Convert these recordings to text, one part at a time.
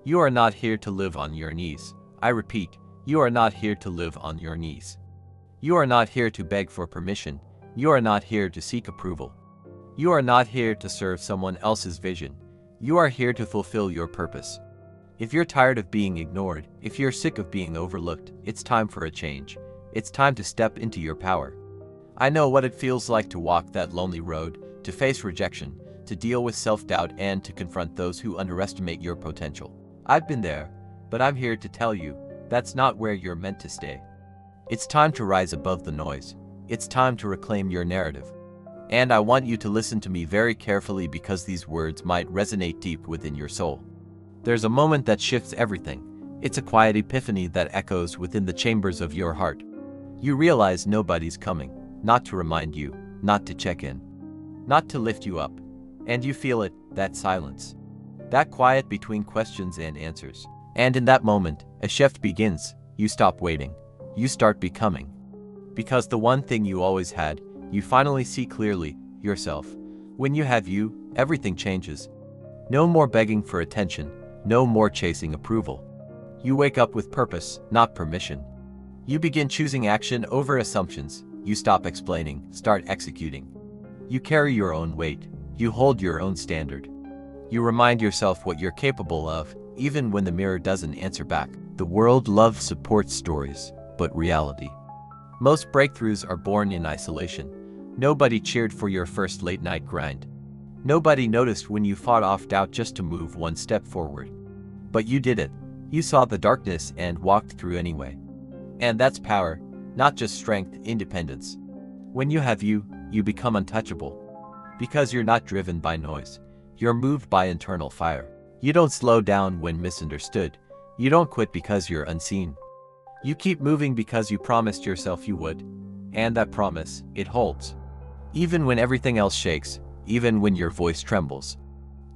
You are not here to live on your knees. I repeat, you are not here to live on your knees. You are not here to beg for permission. You are not here to seek approval. You are not here to serve someone else's vision. You are here to fulfill your purpose. If you're tired of being ignored, if you're sick of being overlooked, it's time for a change. It's time to step into your power. I know what it feels like to walk that lonely road, to face rejection, to deal with self-doubt, and to confront those who underestimate your potential. I've been there, but I'm here to tell you, that's not where you're meant to stay. It's time to rise above the noise. It's time to reclaim your narrative. And I want you to listen to me very carefully because these words might resonate deep within your soul. There's a moment that shifts everything. It's a quiet epiphany that echoes within the chambers of your heart. You realize nobody's coming, not to remind you, not to check in, not to lift you up. And you feel it, that silence. That quiet between questions and answers. And in that moment, a shift begins. You stop waiting. You start becoming. Because the one thing you always had, you finally see clearly, yourself. When you have you, everything changes. No more begging for attention. No more chasing approval. You wake up with purpose, not permission. You begin choosing action over assumptions. You stop explaining, start executing. You carry your own weight. You hold your own standard. You remind yourself what you're capable of, even when the mirror doesn't answer back. The world loves support stories, but reality. Most breakthroughs are born in isolation. Nobody cheered for your first late-night grind. Nobody noticed when you fought off doubt just to move one step forward. But you did it. You saw the darkness and walked through anyway. And that's power, not just strength, independence. When you have you, you become untouchable. Because you're not driven by noise. You're moved by internal fire. You don't slow down when misunderstood. You don't quit because you're unseen. You keep moving because you promised yourself you would. And that promise, it holds. Even when everything else shakes, even when your voice trembles.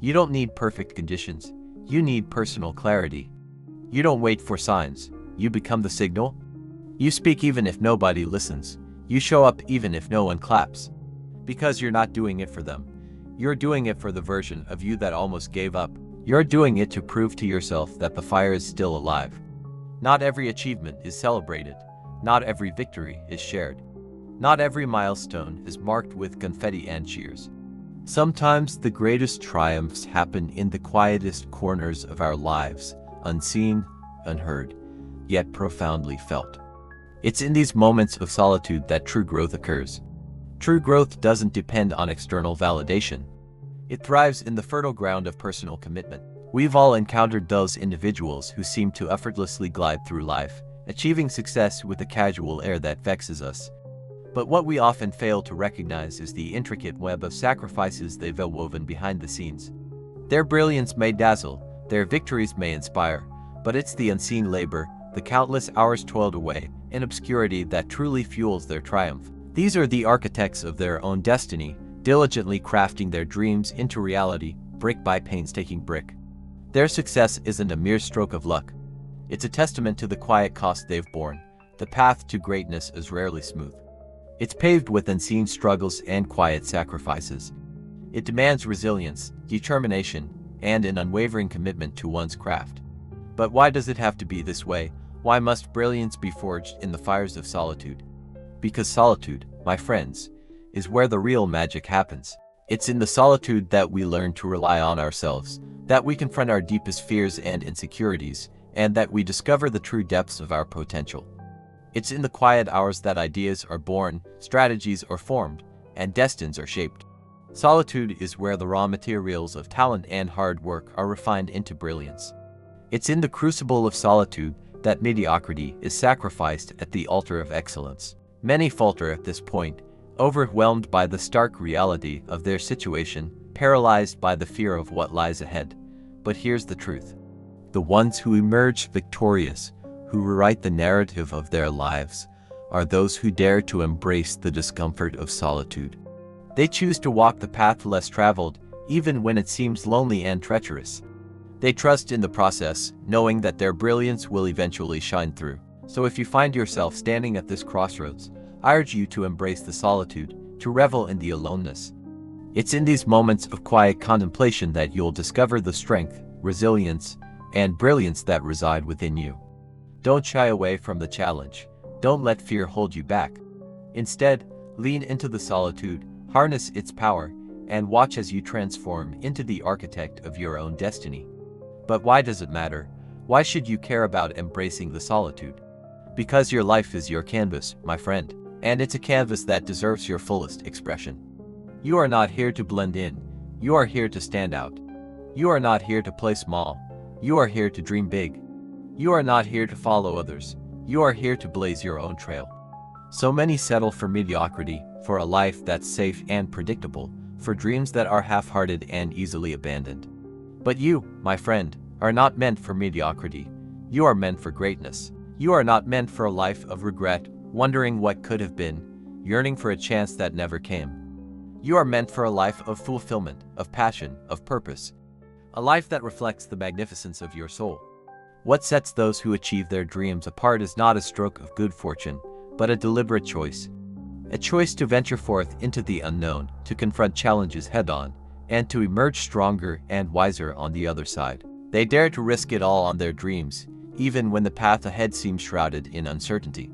You don't need perfect conditions. You need personal clarity. You don't wait for signs. You become the signal. You speak even if nobody listens. You show up even if no one claps. Because you're not doing it for them. You're doing it for the version of you that almost gave up. You're doing it to prove to yourself that the fire is still alive. Not every achievement is celebrated. Not every victory is shared. Not every milestone is marked with confetti and cheers. Sometimes the greatest triumphs happen in the quietest corners of our lives, unseen, unheard, yet profoundly felt. It's in these moments of solitude that true growth occurs. True growth doesn't depend on external validation. It thrives in the fertile ground of personal commitment. We've all encountered those individuals who seem to effortlessly glide through life, achieving success with a casual air that vexes us. But what we often fail to recognize is the intricate web of sacrifices they've woven behind the scenes. Their brilliance may dazzle, their victories may inspire, but it's the unseen labor, the countless hours toiled away in obscurity that truly fuels their triumph. These are the architects of their own destiny, diligently crafting their dreams into reality, brick by painstaking brick. Their success isn't a mere stroke of luck. It's a testament to the quiet cost they've borne. The path to greatness is rarely smooth. It's paved with unseen struggles and quiet sacrifices. It demands resilience, determination, and an unwavering commitment to one's craft. But why does it have to be this way? Why must brilliance be forged in the fires of solitude? Because solitude, my friends, is where the real magic happens. It's in the solitude that we learn to rely on ourselves, that we confront our deepest fears and insecurities, and that we discover the true depths of our potential. It's in the quiet hours that ideas are born, strategies are formed, and destinies are shaped. Solitude is where the raw materials of talent and hard work are refined into brilliance. It's in the crucible of solitude that mediocrity is sacrificed at the altar of excellence. Many falter at this point, overwhelmed by the stark reality of their situation, paralyzed by the fear of what lies ahead. But here's the truth. The ones who emerge victorious, who rewrite the narrative of their lives, are those who dare to embrace the discomfort of solitude. They choose to walk the path less traveled, even when it seems lonely and treacherous. They trust in the process, knowing that their brilliance will eventually shine through. So if you find yourself standing at this crossroads, I urge you to embrace the solitude, to revel in the aloneness. It's in these moments of quiet contemplation that you'll discover the strength, resilience, and brilliance that reside within you. Don't shy away from the challenge. Don't let fear hold you back. Instead, lean into the solitude, harness its power, and watch as you transform into the architect of your own destiny. But why does it matter? Why should you care about embracing the solitude? Because your life is your canvas, my friend, and it's a canvas that deserves your fullest expression. You are not here to blend in. You are here to stand out. You are not here to play small. You are here to dream big. You are not here to follow others. You are here to blaze your own trail. So many settle for mediocrity, for a life that's safe and predictable, for dreams that are half-hearted and easily abandoned. But you, my friend, are not meant for mediocrity. You are meant for greatness. You are not meant for a life of regret, wondering what could have been, yearning for a chance that never came. You are meant for a life of fulfillment, of passion, of purpose. A life that reflects the magnificence of your soul. What sets those who achieve their dreams apart is not a stroke of good fortune, but a deliberate choice. A choice to venture forth into the unknown, to confront challenges head-on, and to emerge stronger and wiser on the other side. They dare to risk it all on their dreams, even when the path ahead seems shrouded in uncertainty.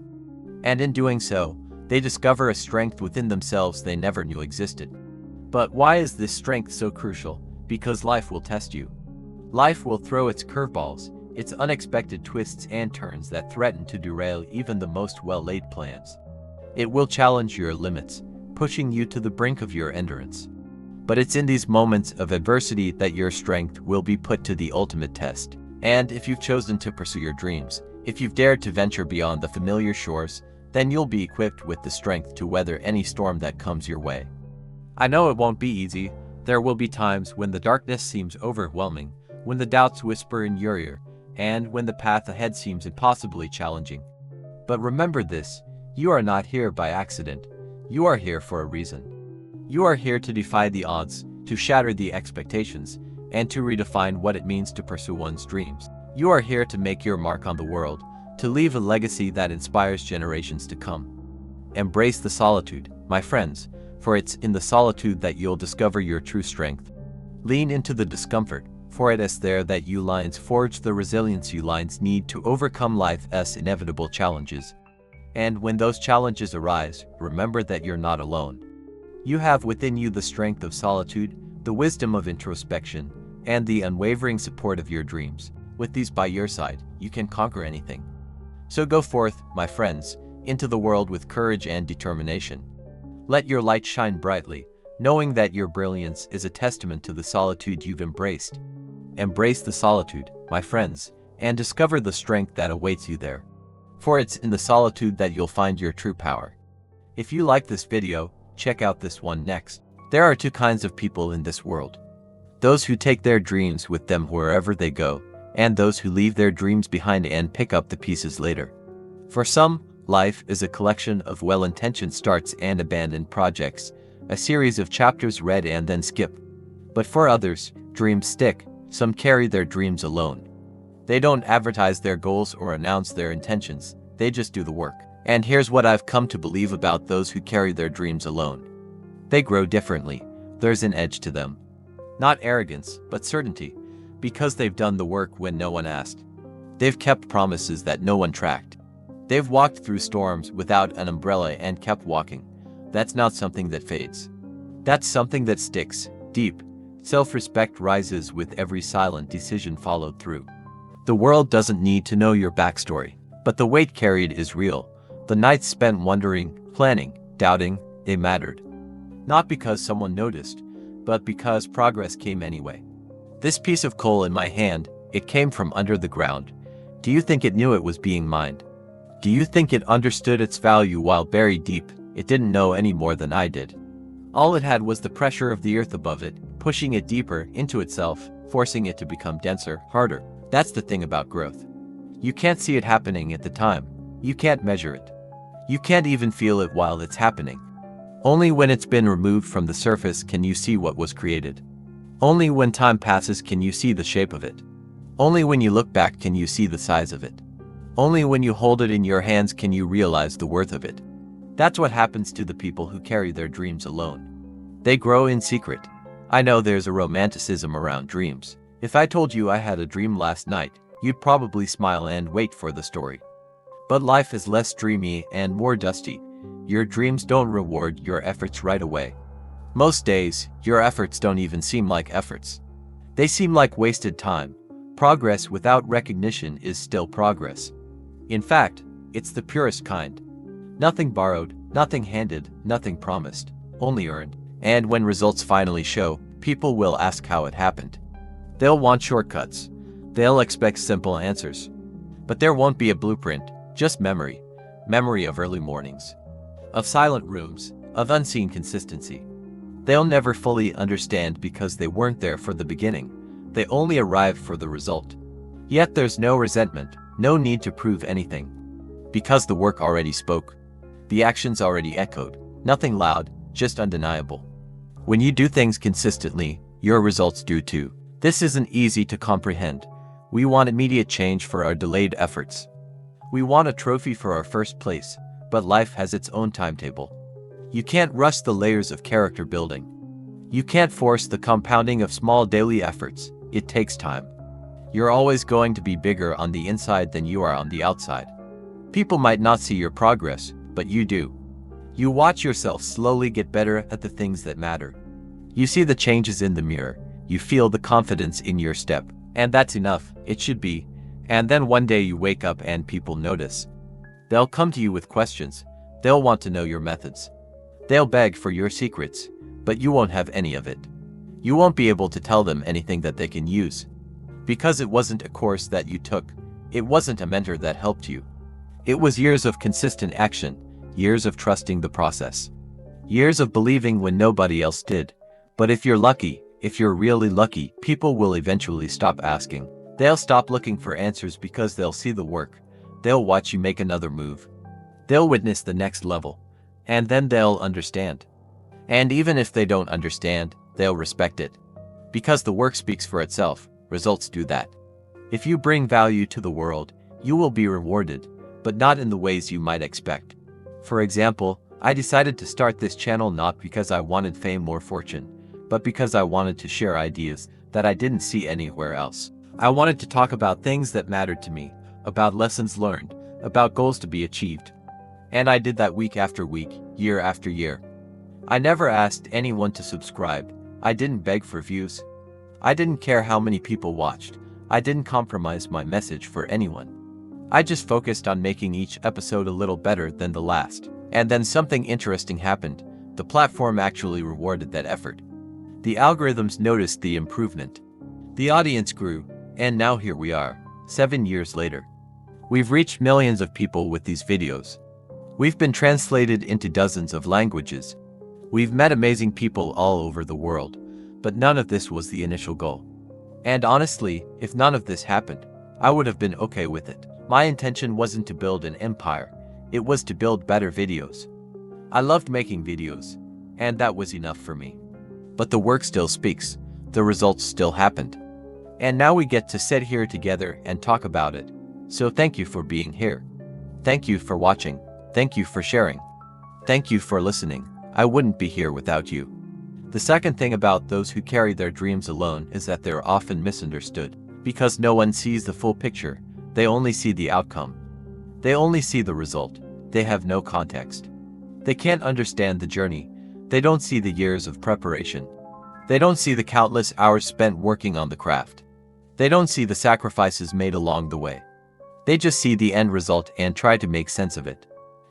And in doing so, they discover a strength within themselves they never knew existed. But why is this strength so crucial? Because life will test you. Life will throw its curveballs, its unexpected twists and turns that threaten to derail even the most well-laid plans. It will challenge your limits, pushing you to the brink of your endurance. But it's in these moments of adversity that your strength will be put to the ultimate test. And if you've chosen to pursue your dreams, if you've dared to venture beyond the familiar shores, then you'll be equipped with the strength to weather any storm that comes your way. I know it won't be easy. There will be times when the darkness seems overwhelming, when the doubts whisper in your ear, and when the path ahead seems impossibly challenging. But remember this, you are not here by accident. You are here for a reason. You are here to defy the odds, to shatter the expectations, and to redefine what it means to pursue one's dreams. You are here to make your mark on the world, to leave a legacy that inspires generations to come. Embrace the solitude, my friends, for it's in the solitude that you'll discover your true strength. Lean into the discomfort, for it is there that you lions forge the resilience you lions need to overcome life's inevitable challenges. And when those challenges arise, remember that you're not alone. You have within you the strength of solitude, the wisdom of introspection, and the unwavering support of your dreams. With these by your side, you can conquer anything. So go forth, my friends, into the world with courage and determination. Let your light shine brightly, knowing that your brilliance is a testament to the solitude you've embraced. Embrace the solitude, my friends, and discover the strength that awaits you there. For it's in the solitude that you'll find your true power. If you like this video, check out this one next. There are two kinds of people in this world. Those who take their dreams with them wherever they go, and those who leave their dreams behind and pick up the pieces later. For some, life is a collection of well-intentioned starts and abandoned projects, a series of chapters read and then skipped. But for others, dreams stick. Some carry their dreams alone. They don't advertise their goals or announce their intentions, they just do the work. And here's what I've come to believe about those who carry their dreams alone. They grow differently. There's an edge to them. Not arrogance, but certainty, because they've done the work when no one asked. They've kept promises that no one tracked. They've walked through storms without an umbrella and kept walking. That's not something that fades. That's something that sticks, deep. Self-respect rises with every silent decision followed through. The world doesn't need to know your backstory, but the weight carried is real. The nights spent wondering, planning, doubting, they mattered. Not because someone noticed, but because progress came anyway. This piece of coal in my hand, it came from under the ground. Do you think it knew it was being mined? Do you think it understood its value while buried deep? It didn't know any more than I did. All it had was the pressure of the earth above it, pushing it deeper into itself, forcing it to become denser, harder. That's the thing about growth. You can't see it happening at the time. You can't measure it. You can't even feel it while it's happening. Only when it's been removed from the surface can you see what was created. Only when time passes can you see the shape of it. Only when you look back can you see the size of it. Only when you hold it in your hands can you realize the worth of it. That's what happens to the people who carry their dreams alone. They grow in secret. I know there's a romanticism around dreams. If I told you I had a dream last night, you'd probably smile and wait for the story. But life is less dreamy and more dusty. Your dreams don't reward your efforts right away. Most days, your efforts don't even seem like efforts. They seem like wasted time. Progress without recognition is still progress. In fact, it's the purest kind. Nothing borrowed, nothing handed, nothing promised, only earned. And when results finally show, people will ask how it happened. They'll want shortcuts. They'll expect simple answers. But there won't be a blueprint, just memory. Memory of early mornings, of silent rooms, of unseen consistency. They'll never fully understand because they weren't there for the beginning. They only arrived for the result. Yet there's no resentment, no need to prove anything. Because the work already spoke. The actions already echoed. Nothing loud, just undeniable. When you do things consistently, your results do too. This isn't easy to comprehend. We want immediate change for our delayed efforts. We want a trophy for our first place, but life has its own timetable. You can't rush the layers of character building. You can't force the compounding of small daily efforts. It takes time. You're always going to be bigger on the inside than you are on the outside. People might not see your progress, but you do. You watch yourself slowly get better at the things that matter. You see the changes in the mirror. You feel the confidence in your step. And that's enough, it should be. And then one day you wake up and people notice. They'll come to you with questions. They'll want to know your methods. They'll beg for your secrets, but you won't have any of it. You won't be able to tell them anything that they can use. Because it wasn't a course that you took. It wasn't a mentor that helped you. It was years of consistent action, years of trusting the process. Years of believing when nobody else did. But if you're lucky, if you're really lucky, people will eventually stop asking. They'll stop looking for answers because they'll see the work. They'll watch you make another move. They'll witness the next level. And then they'll understand. And even if they don't understand, they'll respect it. Because the work speaks for itself, results do that. If you bring value to the world, you will be rewarded, but not in the ways you might expect. For example, I decided to start this channel not because I wanted fame or fortune, but because I wanted to share ideas that I didn't see anywhere else. I wanted to talk about things that mattered to me, about lessons learned, about goals to be achieved. And I did that week after week, year after year. I never asked anyone to subscribe. I didn't beg for views. I didn't care how many people watched. I didn't compromise my message for anyone. I just focused on making each episode a little better than the last. And then something interesting happened. The platform actually rewarded that effort. The algorithms noticed the improvement. The audience grew, and now here we are, 7 years later. We've reached millions of people with these videos. We've been translated into dozens of languages. We've met amazing people all over the world, but none of this was the initial goal. And honestly, if none of this happened, I would have been okay with it. My intention wasn't to build an empire, it was to build better videos. I loved making videos, and that was enough for me. But the work still speaks, the results still happened. And now we get to sit here together and talk about it. So thank you for being here. Thank you for watching. Thank you for sharing. Thank you for listening. I wouldn't be here without you. The second thing about those who carry their dreams alone is that they're often misunderstood. Because no one sees the full picture, they only see the outcome. They only see the result. They have no context. They can't understand the journey. They don't see the years of preparation. They don't see the countless hours spent working on the craft. They don't see the sacrifices made along the way. They just see the end result and try to make sense of it.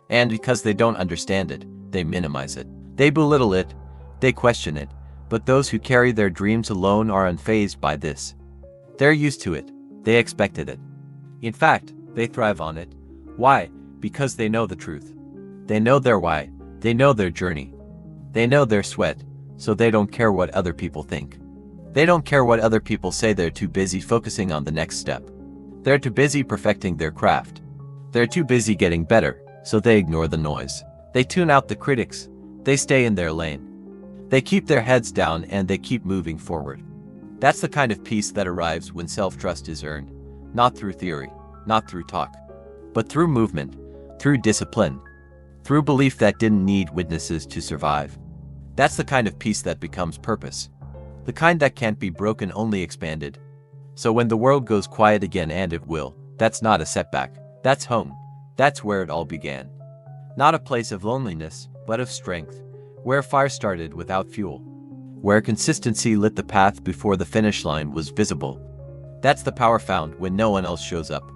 And because they don't understand it, they minimize it. They belittle it. They question it. But those who carry their dreams alone are unfazed by this. They're used to it. They expected it. In fact, they thrive on it. Why? Because they know the truth. They know their why. They know their journey. They know their sweat, so they don't care what other people think. They don't care what other people say. They're too busy focusing on the next step. They're too busy perfecting their craft. They're too busy getting better, so they ignore the noise. They tune out the critics. They stay in their lane. They keep their heads down and they keep moving forward. That's the kind of peace that arrives when self-trust is earned, not through theory, not through talk, but through movement, through discipline, through belief that didn't need witnesses to survive. That's the kind of peace that becomes purpose. The kind that can't be broken, only expanded. So when the world goes quiet again, and it will, that's not a setback. That's home. That's where it all began. Not a place of loneliness, but of strength. Where fire started without fuel. Where consistency lit the path before the finish line was visible. That's the power found when no one else shows up.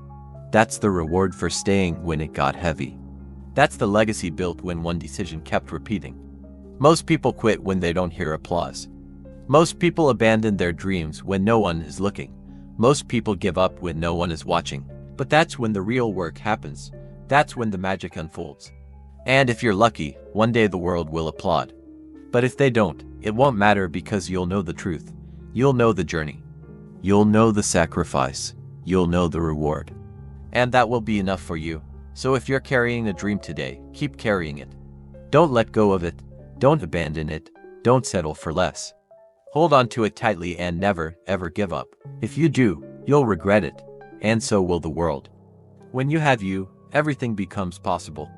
That's the reward for staying when it got heavy. That's the legacy built when one decision kept repeating. Most people quit when they don't hear applause. Most people abandon their dreams when no one is looking. Most people give up when no one is watching. But that's when the real work happens. That's when the magic unfolds. And if you're lucky, one day the world will applaud. But if they don't, it won't matter, because you'll know the truth. You'll know the journey. You'll know the sacrifice. You'll know the reward. And that will be enough for you. So if you're carrying a dream today, keep carrying it. Don't let go of it. Don't abandon it. Don't settle for less. Hold on to it tightly and never, ever give up. If you do, you'll regret it. And so will the world. When you have you, everything becomes possible.